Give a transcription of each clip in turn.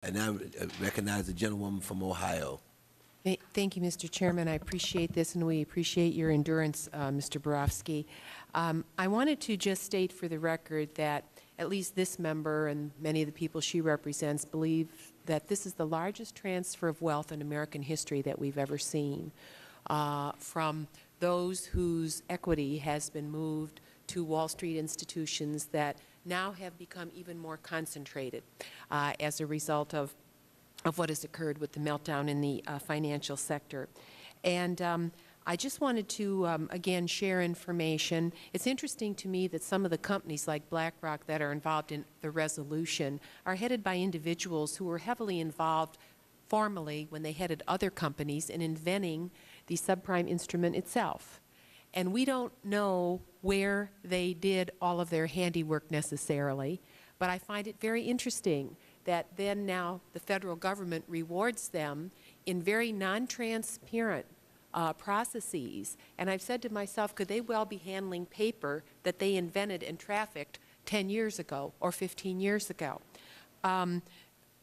And now recognize the gentlewoman from Ohio. Thank you, Mr. Chairman. I appreciate this, and we appreciate your endurance, Mr. Borofsky. I wanted to just state for the record that at least this member and many of the people she represents believe that this is the largest transfer of wealth in American history that we've ever seen, from those whose equity has been moved to Wall Street institutions that now have become even more concentrated as a result of what has occurred with the meltdown in the financial sector. And I just wanted to, again, share information. It's interesting to me that some of the companies like BlackRock that are involved in the resolution are headed by individuals who were heavily involved formally when they headed other companies in inventing the subprime instrument itself. And we don't know where they did all of their handiwork necessarily, but I find it very interesting that then now the federal government rewards them in very non-transparent processes. And I've said to myself, could they well be handling paper that they invented and trafficked 10 years ago or 15 years ago?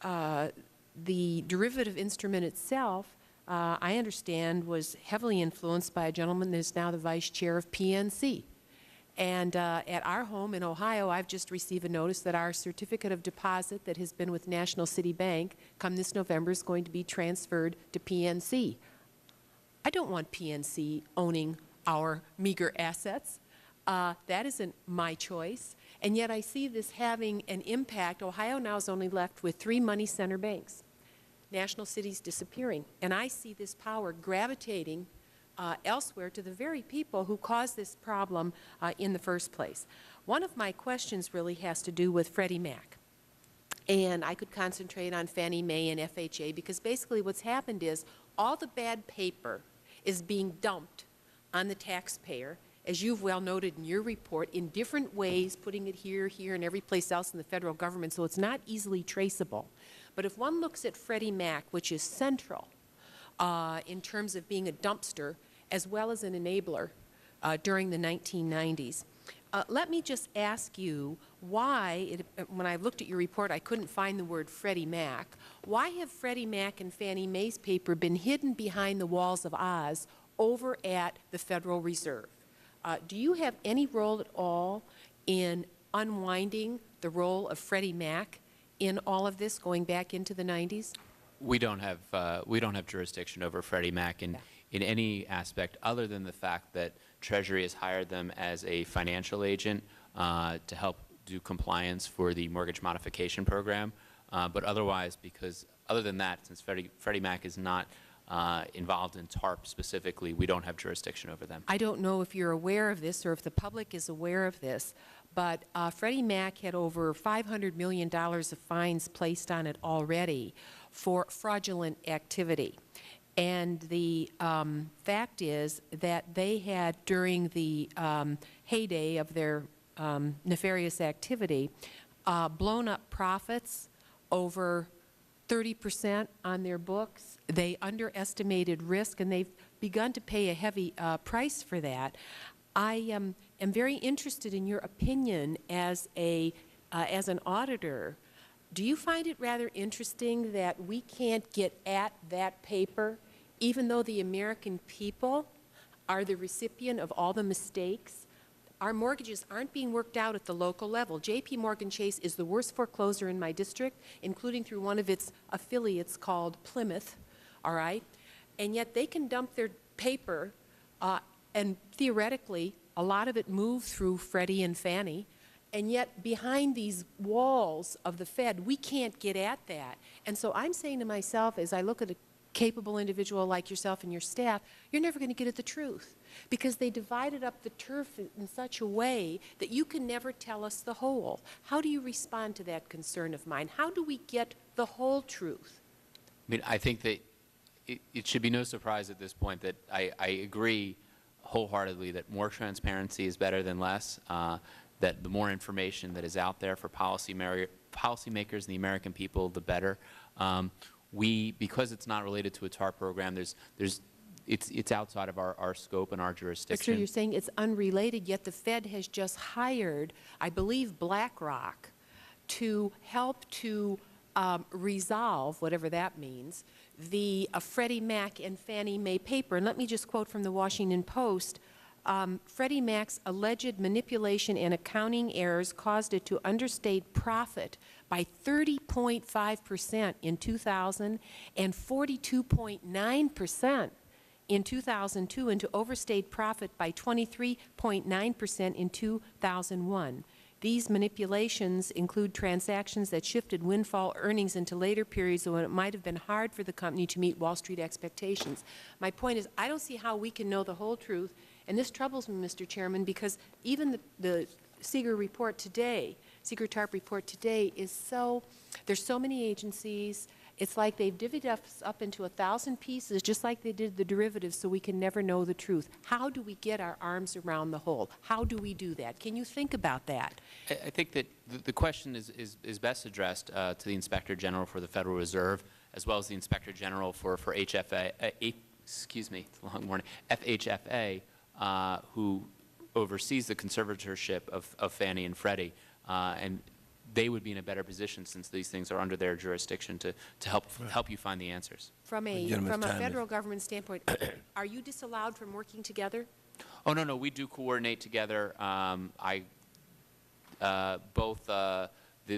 The derivative instrument itself, I understand, was heavily influenced by a gentleman that is now the vice chair of PNC. And at our home in Ohio, I've just received a notice that our certificate of deposit that has been with National City Bank come this November is going to be transferred to PNC. I don't want PNC owning our meager assets. That isn't my choice. And yet I see this having an impact. Ohio now is only left with 3 money center banks. National City's disappearing. And I see this power gravitating elsewhere to the very people who caused this problem in the first place. One of my questions really has to do with Freddie Mac. And I could concentrate on Fannie Mae and FHA because basically what's happened is all the bad paper is being dumped on the taxpayer, as you've well noted in your report, in different ways, putting it here, here, and every place else in the federal government, so it's not easily traceable. But if one looks at Freddie Mac, which is central in terms of being a dumpster as well as an enabler during the 1990s. Let me just ask you why, when I looked at your report, I couldn't find the word Freddie Mac. Why have Freddie Mac and Fannie Mae's paper been hidden behind the walls of Oz over at the Federal Reserve? Do you have any role at all in unwinding the role of Freddie Mac in all of this going back into the 90s? We don't have jurisdiction over Freddie Mac in any aspect other than the fact that Treasury has hired them as a financial agent to help do compliance for the mortgage modification program. But otherwise, because other than that, since Freddie Mac is not involved in TARP specifically, we don't have jurisdiction over them. I don't know if you're aware of this or if the public is aware of this, but Freddie Mac had over $500 million of fines placed on it already for fraudulent activity. And the fact is that they had, during the heyday of their nefarious activity, blown up profits over 30% on their books. They underestimated risk, and they've begun to pay a heavy price for that. I am very interested in your opinion as an auditor. Do you find it rather interesting that we can't get at that paper, even though the American people are the recipient of all the mistakes? Our mortgages aren't being worked out at the local level. J.P. Morgan Chase is the worst forecloser in my district, including through one of its affiliates called Plymouth, all right? And yet they can dump their paper, and theoretically, a lot of it moved through Freddie and Fannie, and yet behind these walls of the Fed, we can't get at that. And so I'm saying to myself, as I look at a capable individual like yourself and your staff, you're never going to get at the truth, because they divided up the turf in such a way that you can never tell us the whole. How do you respond to that concern of mine? How do we get the whole truth? I mean, I think that it should be no surprise at this point that I agree wholeheartedly that more transparency is better than less, that the more information that is out there for policymakers and the American people, the better. Because it's not related to a TARP program, it's outside of our scope and our jurisdiction. So you're saying it's unrelated, yet the Fed has just hired, I believe, BlackRock to help to resolve, whatever that means, the Freddie Mac and Fannie Mae paper. And let me just quote from the Washington Post. Freddie Mac's alleged manipulation and accounting errors caused it to understate profit by 30.5% in 2000 and 42.9% in 2002, and to overstate profit by 23.9% in 2001. These manipulations include transactions that shifted windfall earnings into later periods when it might have been hard for the company to meet Wall Street expectations. My point is, I don't see how we can know the whole truth, and this troubles me, Mr. Chairman, because even the Seeger report today, Seeger TARP report today is there's so many agencies. It's like they've divvied us up into 1,000 pieces, just like they did the derivatives, so we can never know the truth. How do we get our arms around the whole? How do we do that? Can you think about that? I think that the question is best addressed to the Inspector General for the Federal Reserve, as well as the Inspector General for HFA, excuse me, it's a long morning, FHFA, who oversees the conservatorship of Fannie and Freddie, and they would be in a better position, since these things are under their jurisdiction, to help you find the answers. From a federal government standpoint, are you disallowed from working together? Oh, no, we do coordinate together.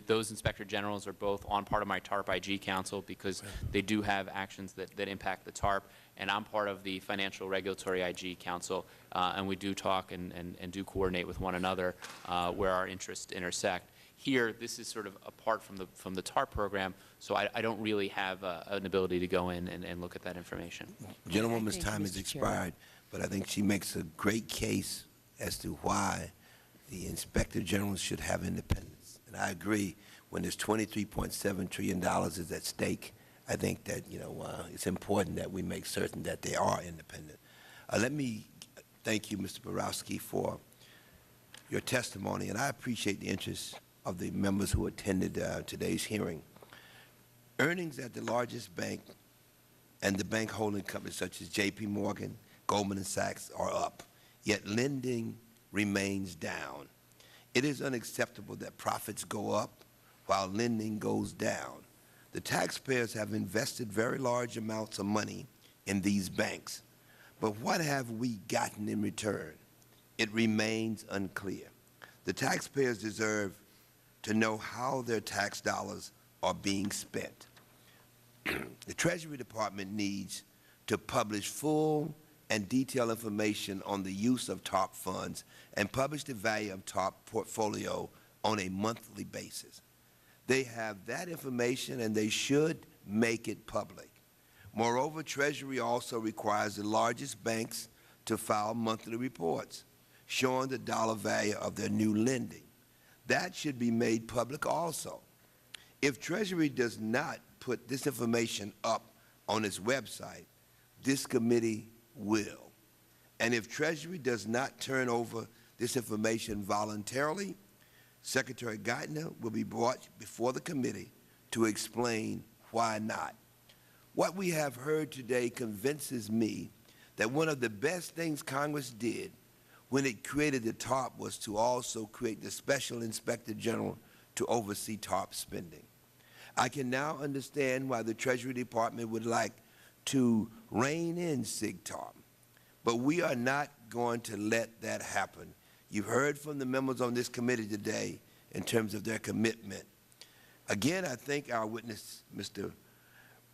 Those Inspector Generals are both on part of my TARP IG Council, because they do have actions that impact the TARP, and I'm part of the Financial Regulatory IG Council, and we do talk and do coordinate with one another where our interests intersect. Here, this is sort of apart from the TARP program, so I don't really have an ability to go in and look at that information. Gentlewoman's time has expired, but I think she makes a great case as to why the Inspector General should have independence. And I agree, when there's $23.7 trillion is at stake, I think that, it's important that we make certain that they are independent. Let me thank you, Mr. Borowski, for your testimony, and I appreciate the interest of the members who attended today's hearing. Earnings at the largest bank and the bank holding companies such as J.P. Morgan, Goldman Sachs are up, yet lending remains down. It is unacceptable that profits go up while lending goes down. The taxpayers have invested very large amounts of money in these banks, but what have we gotten in return? It remains unclear. The taxpayers deserve to know how their tax dollars are being spent. The Treasury Department needs to publish full and detailed information on the use of TARP funds and publish the value of TARP portfolio on a monthly basis. They have that information, and they should make it public. Moreover, Treasury also requires the largest banks to file monthly reports showing the dollar value of their new lending. That should be made public also. If Treasury does not put this information up on its website, this committee will. And if Treasury does not turn over this information voluntarily, Secretary Geithner will be brought before the committee to explain why not. What we have heard today convinces me that one of the best things Congress did when it created the TARP was to also create the Special Inspector General to oversee TARP spending. I can now understand why the Treasury Department would like to rein in SIG-TARP, but we are not going to let that happen. You've heard from the members on this committee today in terms of their commitment. Again, I thank our witness, Mr.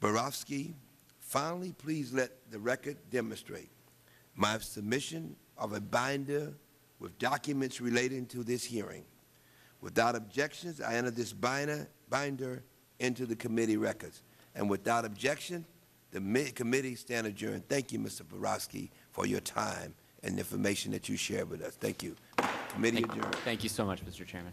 Borowski. Finally, please let the record demonstrate my submission of a binder with documents relating to this hearing. Without objections, I enter this binder into the committee records. And without objection, the committee stand adjourned. Thank you, Mr. Borowski, for your time and the information that you shared with us. Thank you. Committee adjourned. Thank you so much, Mr. Chairman.